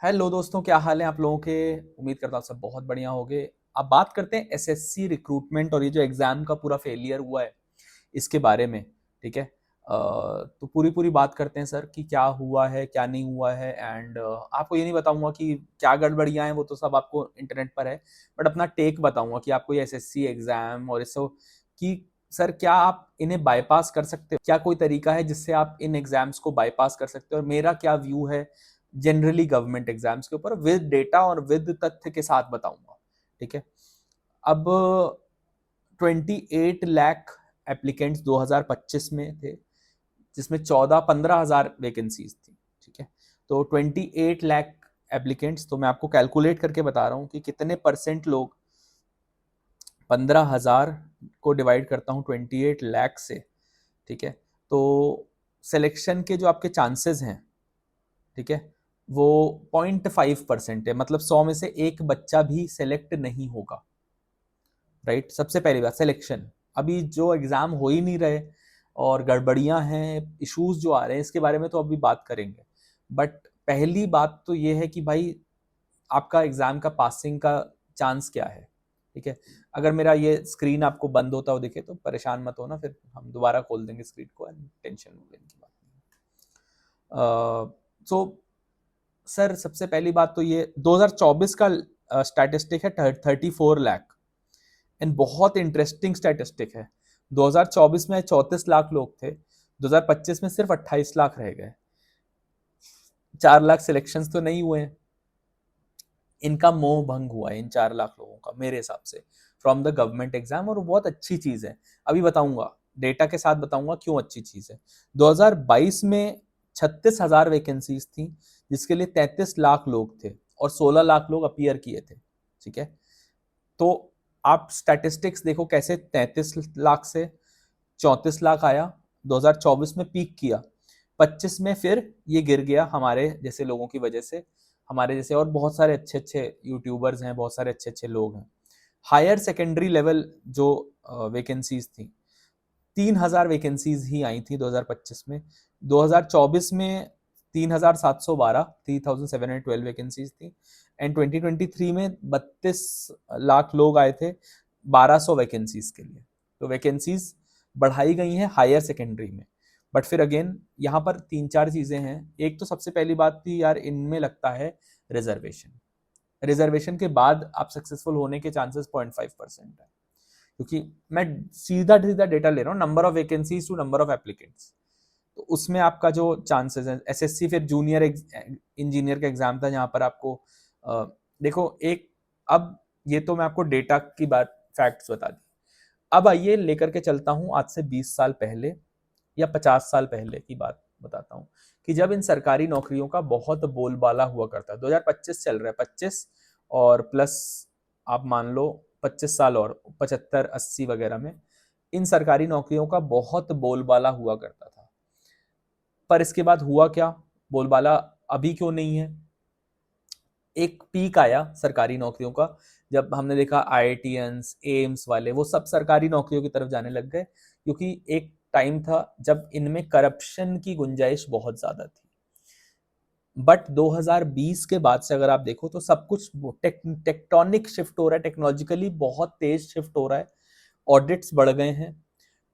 Hello दोस्तों, क्या हाल है आप लोगों के। उम्मीद करता हूँ सब बहुत बढ़िया होंगे। अब बात करते हैं एसएससी रिक्रूटमेंट और ये जो एग्जाम का पूरा फेलियर हुआ है इसके बारे में। ठीक है। तो पूरी पूरी बात करते हैं सर कि क्या हुआ है क्या नहीं हुआ है। एंड आपको ये नहीं बताऊंगा कि क्या गड़बड़ियां हैं, वो तो सब आपको इंटरनेट पर है। बट अपना टेक बताऊंगा कि आपको ये एसएससी एग्जाम और इसको कि सर क्या आप इन्हें बाईपास कर सकते हो, क्या कोई तरीका है जिससे आप इन एग्जाम्स को बाईपास कर सकते हो, और मेरा क्या व्यू है जनरली गवर्नमेंट एग्जाम्स के ऊपर विद डेटा और विद तथ्य के साथ बताऊंगा। ठीक है। अब 28 लाख एप्लीकेंट्स 2025 में थे, जिसमें 14-15 हज़ार वैकेंसीज थी। ठीक है। तो 28 लाख एप्लीकेंट्स, तो मैं आपको कैलकुलेट करके बता रहा हूँ कि कितने परसेंट लोग 15 हज़ार को डिवाइड करता हूँ 28 लाख से। ठीक है। तो सिलेक्शन के जो आपके चांसेस हैं, ठीक है, वो 0.5% है। मतलब 100 में से एक बच्चा भी सेलेक्ट नहीं होगा। राइट। सबसे पहली बात सिलेक्शन, अभी जो एग्जाम हो ही नहीं रहे और गड़बड़ियां हैं, इश्यूज जो आ रहे हैं, इसके बारे में तो अभी बात करेंगे। बट पहली बात तो ये है कि भाई आपका एग्जाम का पासिंग का चांस क्या है। ठीक है। अगर मेरा ये स्क्रीन आपको बंद होता हो दिखे तो परेशान मत होना, फिर हम दोबारा खोल देंगे स्क्रीन को, टेंशन लेने की बात नहीं। सो सर सबसे पहली बात तो ये 2024 का स्टैटिस्टिक है 34 लाख। एंड बहुत इंटरेस्टिंग स्टैटिस्टिक है। 2024 में 34 लाख लोग थे, 2025 में सिर्फ 28 लाख रह गए। 4 लाख सिलेक्शंस तो नहीं हुए हैं। इनका मोह भंग हुआ है इन 4 लाख लोगों का मेरे हिसाब से फ्रॉम द गवर्नमेंट एग्जाम, और वो बहुत अच्छी चीज है। अभी बताऊंगा, डेटा के साथ बताऊंगा क्यों अच्छी चीज है। 2022 में 36 हज़ार वैकेंसीज थी, जिसके लिए 33 लाख लोग थे और 16 लाख लोग अपीयर किए थे। ठीक है। तो आप स्टैटिस्टिक्स देखो कैसे 33 लाख से 34 लाख आया, 2024 में पीक किया, 25 में फिर ये गिर गया हमारे जैसे लोगों की वजह से। हमारे जैसे और बहुत सारे अच्छे अच्छे यूट्यूबर्स हैं, बहुत सारे अच्छे अच्छे लोग हैं। हायर सेकेंडरी लेवल जो वैकेंसीज थी, 3 हज़ार वैकेंसीज ही आई थी 2025 में। 2024 में 3,712, 3,712 वैकेंसीज थी। एंड 2023 में 32 लाख लोग आए थे 1200 वैकेंसीज के लिए। तो वैकेंसीज बढ़ाई गई हैं हायर सेकेंडरी में। बट फिर अगेन यहाँ पर तीन चार चीजें हैं। एक तो सबसे पहली बात थी यार, इनमें लगता है रिजर्वेशन। रिजर्वेशन के बाद आप सक्सेसफुल होने के चांसेस 0.5% है, क्योंकि मैं सीधा सीधा डेटा ले रहा हूँ, number of vacancies to number of applicants. तो उसमें आपका जो चांसेस है, एसएससी फिर जूनियर इंजीनियर का एग्जाम था जहां पर आपको देखो एक, अब ये तो मैं आपको डेटा की बात फैक्ट्स बता दी। अब आइए लेकर के चलता हूं आज से 20 साल पहले या 50 साल पहले की बात बताता हूं, कि जब इन सरकारी नौकरियों का बहुत बोलबाला हुआ करता है। 2025 चल रहा है, 25 और प्लस आप मान लो 25 साल और 75-80 वगैरह में इन सरकारी नौकरियों का बहुत बोलबाला हुआ करता था। पर इसके बाद हुआ क्या, बोलबाला अभी क्यों नहीं है। एक पीक आया सरकारी नौकरियों का, जब हमने देखा आईआईटीएंस एम्स वाले वो सब सरकारी नौकरियों की तरफ जाने लग गए, क्योंकि एक टाइम था जब इनमें करप्शन की गुंजाइश बहुत ज्यादा थी। बट 2020 के बाद से अगर आप देखो तो सब कुछ टेक्टोनिक शिफ्ट हो रहा है, टेक्नोलॉजिकली बहुत तेज शिफ्ट हो रहा है। ऑडिट्स बढ़ गए हैं,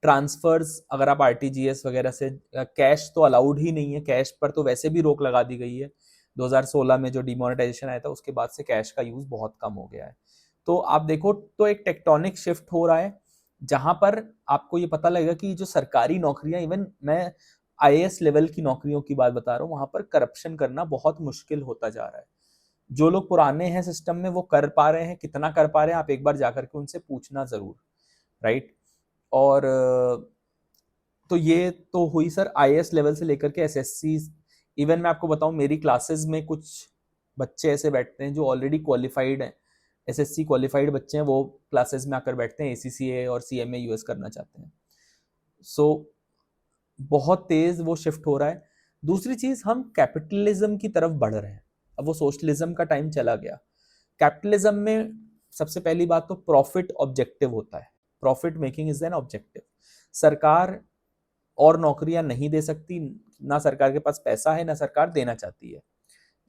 ट्रांसफर्स अगर आप आरटीजीएस वगैरह से, कैश तो अलाउड ही नहीं है, कैश पर तो वैसे भी रोक लगा दी गई है। 2016 में जो डिमोनेटाइजेशन आया था उसके बाद से कैश का यूज बहुत कम हो गया है। तो आप देखो तो एक टेक्टोनिक शिफ्ट हो रहा है, जहां पर आपको ये पता लगेगा कि जो सरकारी नौकरियां, इवन मैं आईएएस लेवल की नौकरियों की बात बता रहा हूँ, वहां पर करप्शन करना बहुत मुश्किल होता जा रहा है। जो लोग पुराने हैं सिस्टम में वो कर पा रहे हैं, कितना कर पा रहे हैं आप एक बार जाकर के उनसे पूछना जरूर। राइट। और तो ये तो हुई सर आईएएस लेवल से लेकर के एसएससी। इवन मैं आपको बताऊं, मेरी क्लासेस में कुछ बच्चे ऐसे बैठते हैं जो ऑलरेडी क्वालिफाइड हैं, एसएससी क्वालिफाइड बच्चे हैं, वो क्लासेस में आकर बैठते हैं, एसीसीए और सीएमए यूएस करना चाहते हैं। सो बहुत तेज वो शिफ्ट हो रहा है। दूसरी चीज, हम कैपिटलिज्म की तरफ बढ़ रहे हैं। अब वो सोशलिज्म का टाइम चला गया। कैपिटलिज्म में सबसे पहली बात तो प्रॉफिट ऑब्जेक्टिव होता है, profit making is an objective. सरकार और नौकरियां नहीं दे सकती, ना सरकार के पास पैसा है, ना सरकार देना चाहती है।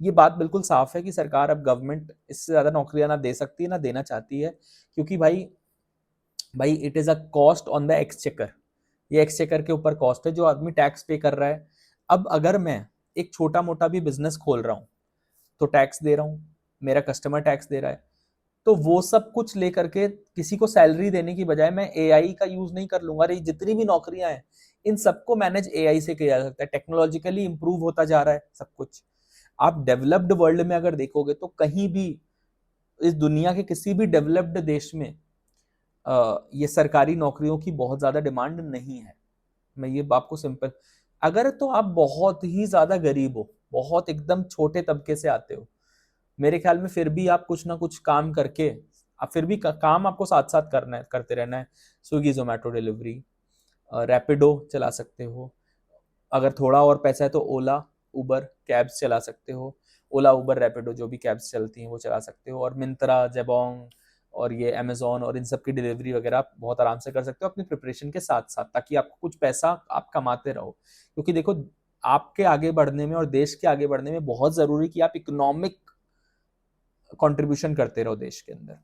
ये बात बिल्कुल साफ है कि सरकार, अब गवर्नमेंट इससे ज़्यादा नौकरियां ना दे सकती है ना देना चाहती है, क्योंकि भाई भाई it is a cost on the exchequer. ये एक्सचेकर के ऊपर कॉस्ट है, जो आदमी टैक्स पे कर रहा है। अब अगर मैं एक छोटा मोटा भी बिजनेस खोल रहा हूँ तो टैक्स दे रहा हूँ, मेरा कस्टमर टैक्स दे रहा है, तो वो सब कुछ लेकर के किसी को सैलरी देने की बजाय मैं एआई का यूज नहीं कर लूंगा। अरे जितनी भी नौकरियां हैं इन सबको मैनेज एआई से किया जा सकता है। टेक्नोलॉजिकली इंप्रूव होता जा रहा है सब कुछ। आप डेवलप्ड वर्ल्ड में अगर देखोगे तो कहीं भी, इस दुनिया के किसी भी डेवलप्ड देश में ये सरकारी नौकरियों की बहुत ज्यादा डिमांड नहीं है। मैं ये आपको सिंपल, अगर तो आप बहुत ही ज्यादा गरीब हो, बहुत एकदम छोटे तबके से आते हो, मेरे ख्याल में फिर भी आप कुछ ना कुछ काम करके, आप फिर भी काम आपको साथ साथ करना है, करते रहना है। स्विगी जोमेटो डिलीवरी, रैपिडो चला सकते हो। अगर थोड़ा और पैसा है तो ओला उबर कैब्स चला सकते हो। ओला उबर रैपिडो जो भी कैब्स चलती हैं वो चला सकते हो। और मिंत्रा, जेबोंग और ये अमेजोन और इन सब की डिलीवरी वगैरह आप बहुत आराम से कर सकते हो अपनी प्रिपरेशन के साथ साथ, ताकि आपको कुछ पैसा आप कमाते रहो। क्योंकि देखो, आपके आगे बढ़ने में और देश के आगे बढ़ने में बहुत जरूरी कि आप इकोनॉमिक कंट्रीब्यूशन करते रहो देश के अंदर।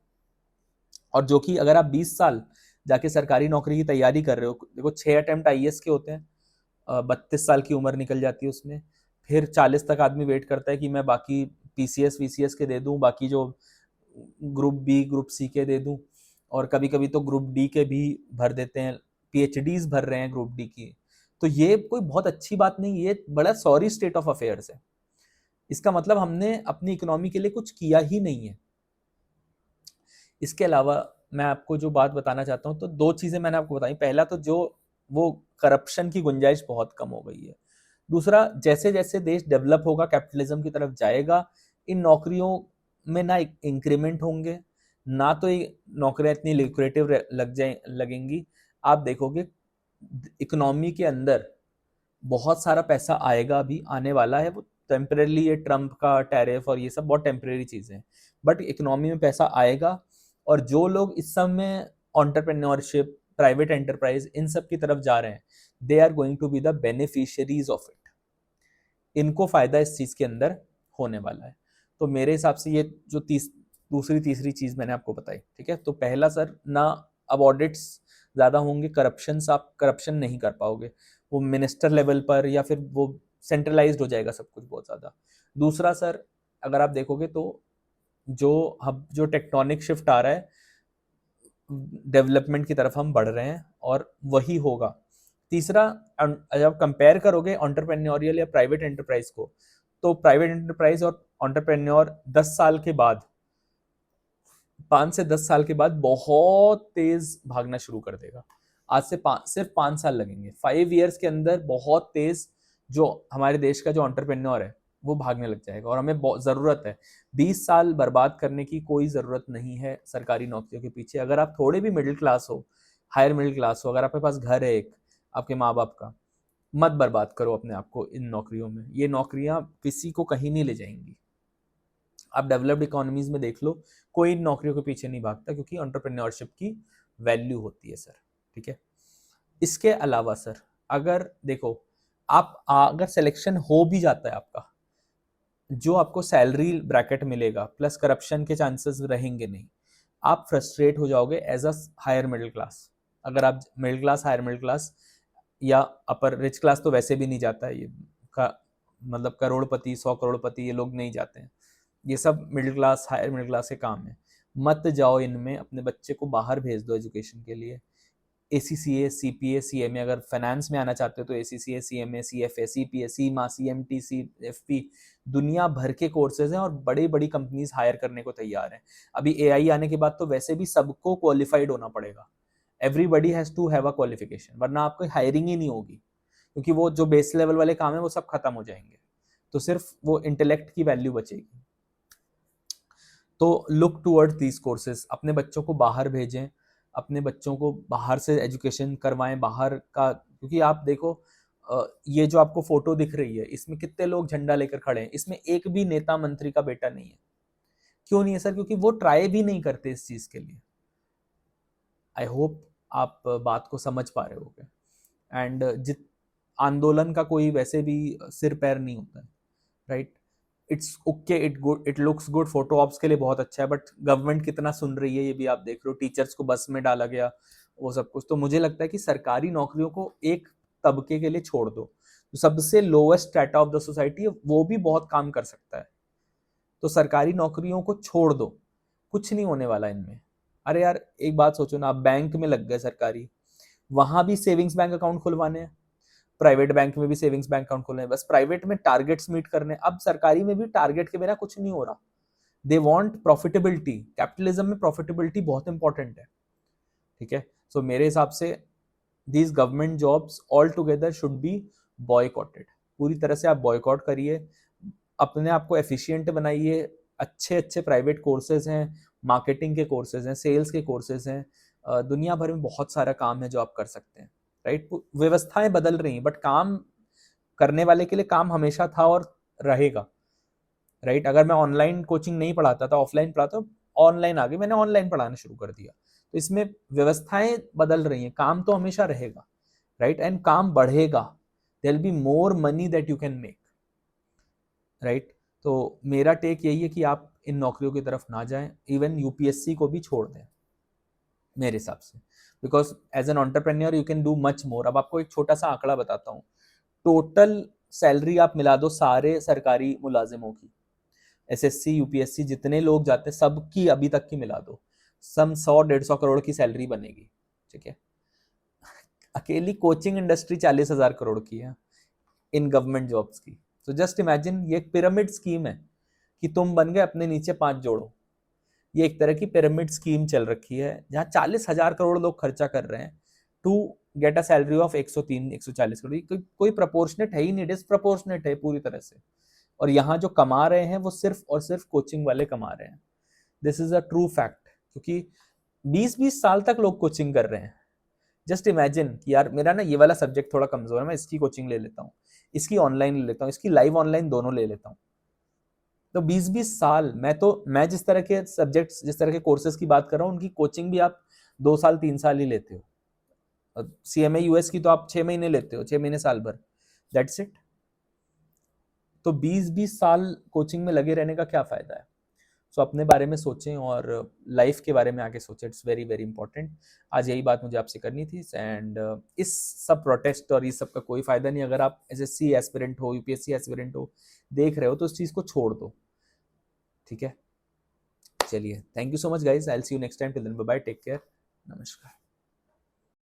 और जो कि अगर आप 20 साल जाके सरकारी नौकरी की तैयारी कर रहे हो, देखो 6 अटेम्प्ट आईएएस के होते हैं, 32 साल की उम्र निकल जाती है उसमें, फिर 40 तक आदमी वेट करता है कि मैं बाकी पीसीएस वीसीएस के दे दूं, बाकी जो ग्रुप बी ग्रुप सी के दे दूं, और कभी कभी तो ग्रुप डी के भी भर देते हैं, पीएचडीज भर रहे हैं ग्रुप डी की। तो ये कोई बहुत अच्छी बात नहीं, ये बड़ा सॉरी स्टेट ऑफ अफेयर्स है। इसका मतलब हमने अपनी इकोनॉमी के लिए कुछ किया ही नहीं है। इसके अलावा मैं आपको जो बात बताना चाहता हूँ, तो दो चीजें मैंने आपको बताई। पहला तो जो वो करप्शन की गुंजाइश बहुत कम हो गई है। दूसरा, जैसे जैसे देश डेवलप होगा, कैपिटलिज्म की तरफ जाएगा, इन नौकरियों में ना इंक्रीमेंट होंगे, ना तो ये नौकरियां इतनी लिक्रेटिव लगेंगी। आप देखोगे इकोनॉमी के अंदर बहुत सारा पैसा आएगा, भी आने वाला है। वो टेम्परेली, ये ट्रम्प का टैरिफ और ये सब बहुत टेम्परेरी चीजें हैं, बट इकोनॉमी में पैसा आएगा। और जो लोग इस समय ऑन्टरप्रेन्योरशिप, प्राइवेट एंटरप्राइज, इन सब की तरफ जा रहे हैं, they are going to be the beneficiaries of it. इनको फायदा इस चीज के अंदर होने वाला है। तो मेरे हिसाब से ये जो दूसरी तीसरी चीज मैंने आपको बताई, ठीक है। तो पहला सर, ना अब ऑडिट्स ज्यादा होंगे, करप्शन आप करप्शन नहीं कर पाओगे, वो मिनिस्टर लेवल पर या फिर वो सेंट्रलाइज्ड हो जाएगा सब कुछ बहुत ज्यादा। दूसरा सर, अगर आप देखोगे तो जो टेक्टोनिक शिफ्ट आ रहा है, डेवलपमेंट की तरफ हम बढ़ रहे हैं और वही होगा। तीसरा, जब कंपेयर करोगे ऑन्टरप्रेन्योरियल या प्राइवेट एंटरप्राइज को, तो प्राइवेट एंटरप्राइज और ऑन्टरप्रेन्योर 10 साल के बाद, 5 से 10 साल के बाद बहुत तेज भागना शुरू कर देगा। आज से सिर्फ 5 साल लगेंगे, 5 ईयर्स के अंदर बहुत तेज जो हमारे देश का जो ऑन्टरप्रेन्योर है वो भागने लग जाएगा। और हमें बहुत जरूरत है, 20 साल बर्बाद करने की कोई जरूरत नहीं है सरकारी नौकरियों के पीछे। अगर आप थोड़े भी मिडिल क्लास हो, हायर मिडिल क्लास हो, अगर आपके पास घर है एक आपके माँ बाप का, मत बर्बाद करो अपने आप को इन नौकरियों में। ये नौकरियां किसी को कहीं नहीं ले जाएंगी। आप डेवलप्ड इकोनॉमीज में देख लो, कोई इन नौकरियों के पीछे नहीं भागता, क्योंकि एंटरप्रेन्योरशिप की वैल्यू होती है सर, ठीक है। इसके अलावा सर, अगर देखो, आप अगर सिलेक्शन हो भी जाता है आपका, जो आपको सैलरी ब्रैकेट मिलेगा प्लस करप्शन के चांसेस रहेंगे नहीं। आप फ्रस्ट्रेट हो जाओगे as a higher middle class. अगर आप middle class, higher middle class या अपर रिच क्लास तो वैसे भी नहीं जाता है, ये का मतलब करोड़पति, 100 करोड़पति, ये लोग नहीं जाते हैं। ये सब middle class, higher middle class के काम है। मत जाओ इनमें, अपने बच्चे को बाहर भेज दो एजुकेशन के लिए। एसीसीए, सीपीए, सीएमए, अगर फाइनेंस में आना चाहते हो तो एसीसीए, सीएमए, सीएफए, सीपीए, सीमा, सीएमटी, सीएफपी, दुनिया भर के कोर्सेज हैं और बड़ी बड़ी कंपनीज हायर करने को तैयार हैं। अभी एआई आने के बाद तो वैसे भी सबको क्वालिफाइड होना पड़ेगा। Everybody has to have a qualification, वरना आपको हायरिंग ही नहीं होगी, क्योंकि वो जो बेस लेवल वाले काम है वो सब खत्म हो जाएंगे। तो सिर्फ वो इंटेलेक्ट की वैल्यू बचेगी। तो लुक टूवर्ड्स दीज कोर्सेज, अपने बच्चों को बाहर भेजें, अपने बच्चों को बाहर से एजुकेशन करवाएं, बाहर का। क्योंकि आप देखो, ये जो आपको फोटो दिख रही है, इसमें कितने लोग झंडा लेकर खड़े हैं, इसमें एक भी नेता मंत्री का बेटा नहीं है। क्यों नहीं है सर? क्योंकि वो ट्राई भी नहीं करते इस चीज के लिए। आई होप आप बात को समझ पा रहे होगे। एंड जित आंदोलन का कोई वैसे भी सिर पैर नहीं होता है, right. It's okay, it looks good, photo ops के लिए बहुत अच्छा है, बट गवर्नमेंट कितना सुन रही है ये भी आप देख रहे हो। टीचर्स को बस में डाला गया, वो सब कुछ। तो मुझे लगता है कि सरकारी नौकरियों को एक तबके के लिए छोड़ दो, जो सबसे lowest strata of the society है, वो भी बहुत काम कर सकता है। तो सरकारी नौकरियों को छोड़ दो, कुछ नहीं होने वाला इनमें। अरे यार एक बात सोचो ना, आप बैंक में लग गए सरकारी, वहां भी सेविंग्स बैंक अकाउंट खुलवाने हैं, प्राइवेट बैंक में भी सेविंग्स बैंक अकाउंट खोलने हैं, बस प्राइवेट में टारगेट्स मीट करने। अब सरकारी में भी टारगेट के बिना कुछ नहीं हो रहा। दे वांट प्रॉफिटेबिलिटी, कैपिटलिज्म में प्रॉफिटेबिलिटी बहुत इंपॉर्टेंट है, ठीक है। सो मेरे हिसाब से these government jobs all together should be boycotted. पूरी तरह से आप बॉयकॉट करिए, अपने आप को एफिशिएंट बनाइए। अच्छे अच्छे प्राइवेट कोर्सेज हैं, मार्केटिंग के कोर्सेज हैं, सेल्स के कोर्सेज हैं, दुनिया भर में बहुत सारा काम है जो आप कर सकते हैं, राइट। व्यवस्थाएं बदल रही हैं, बट काम करने वाले के लिए काम हमेशा था और रहेगा, राइट। अगर मैं ऑनलाइन कोचिंग नहीं पढ़ाता था, ऑफलाइन पढ़ाता, ऑनलाइन आ गई, मैंने ऑनलाइन पढ़ाना शुरू कर दिया। तो इसमें व्यवस्थाएं बदल रही हैं, काम तो हमेशा रहेगा, राइट, एंड काम बढ़ेगा। There will be more money that you can make, right. तो मेरा टेक यही है कि आप इन नौकरियों की तरफ ना जाएं, इवन यूपीएससी को भी छोड़ दें मेरे हिसाब से, because as an entrepreneur you can do much more. अब आपको एक छोटा सा आंकड़ा बताता हूँ, टोटल सैलरी आप मिला दो सारे सरकारी मुलाजिमों की, एसएससी यूपीएससी जितने लोग जाते हैं सबकी अभी तक की मिला दो, सम 100-150 करोड़ की सैलरी बनेगी, ठीक है। अकेली कोचिंग इंडस्ट्री 40,000 करोड़ की है इन गवर्नमेंट जॉब्स की। तो जस्ट इमेजिन, ये एक पिरामिड स्कीम है कि तुम बन गए, अपने नीचे 5 जोड़ो। ये एक तरह की पिरामिड स्कीम चल रखी है जहां 40,000 करोड़ लोग खर्चा कर रहे हैं to get a salary of 103-140 crore. कोई प्रपोर्शनेट है ही नहीं, डिसप्रपोर्शनेट है पूरी तरह से। और यहाँ जो कमा रहे हैं वो सिर्फ और सिर्फ कोचिंग वाले कमा रहे हैं। This is a true fact, क्योंकि 20-20 साल तक लोग कोचिंग कर रहे हैं। जस्ट इमेजिन कि यार मेरा ना ये वाला सब्जेक्ट थोड़ा कमजोर है, मैं इसकी कोचिंग ले लेता हूँ, इसकी ऑनलाइन ले लेता हूँ, इसकी लाइव ऑनलाइन दोनों ले लेता हूँ। तो 20-20 साल, मैं जिस तरह के सब्जेक्ट्स, जिस तरह के कोर्सेज की बात कर रहा हूँ, उनकी कोचिंग भी आप 2 साल 3 साल ही लेते हो। सीएमए यूएस की तो आप 6 महीने लेते हो, 6 महीने साल भर, दैट्स इट। तो 20-20 साल कोचिंग में लगे रहने का क्या फायदा है। सो अपने बारे में सोचें और लाइफ के बारे में आगे सोचें, इट्स वेरी वेरी इंपॉर्टेंट। आज यही बात मुझे आपसे करनी थी। एंड इस सब प्रोटेस्ट और इस सब का कोई फायदा नहीं। अगर आप एसएससी एस्पिरेंट हो, यूपीएससी एस्पिरेंट हो, देख रहे हो, तो उस चीज़ को छोड़ दो, ठीक है। चलिए, thank you so much guys, I will see you next time, till then bye bye, take care, नमस्कार।